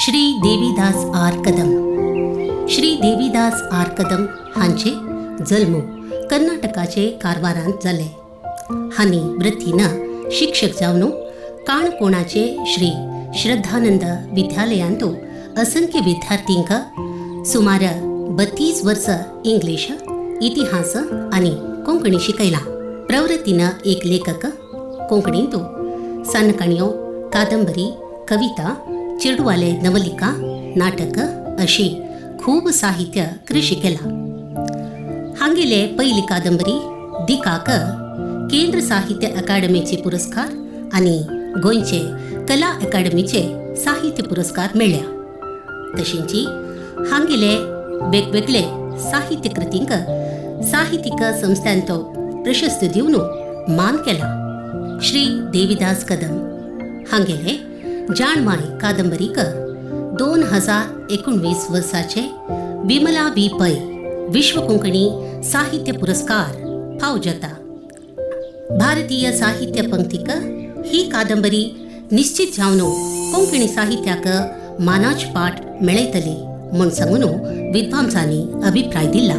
Shri Devidas R Kadam. Shri Devidas R Kadam हांचे जल्म कर्नाटकाचे कारवारांत जाले. हांणी वृत्तीन शिक्षक जावन काणकोणाचे श्री श्रद्धानंद विद्यालयांत असंख्य विद्यार्थींक सुमार 32 वर्सां इंग्लिश, इतिहास आनी कोंकणी शिकयला. प्रवृत्तीन एक लेखक. कोंकणींत सनकाणयो, कादंबरी, कविता, चिडवाले नवलिका, नाटक अशी खूब साहित्य कृषी केला. हांगेले पयली कादंबरी दिकाक केंद्र साहित्य अकादमीचे पुरस्कार आनी गोंयचे कला अकादमीचे साहित्य पुरस्कार मेळ्ळ्या. तशेंची हांगेले वेगवेगळे साहित्य कृतींक साहित्यिक संस्थांचो प्रशस्ती दिवन मान केला. श्री देवीदास कदम हांगेले जाणमाय कादंबरीक 2019 वर्साचे विमला वी पै विश्व कोंकणी साहित्य पुरस्कार फावो जाता. भारतीय साहित्य पंक्तीक ही कादंबरी निश्चित जावन कोंकणी साहित्याक मानाच पाट मेळयतली म्हूण सांगून विद्वांसांनी अभिप्राय दिला.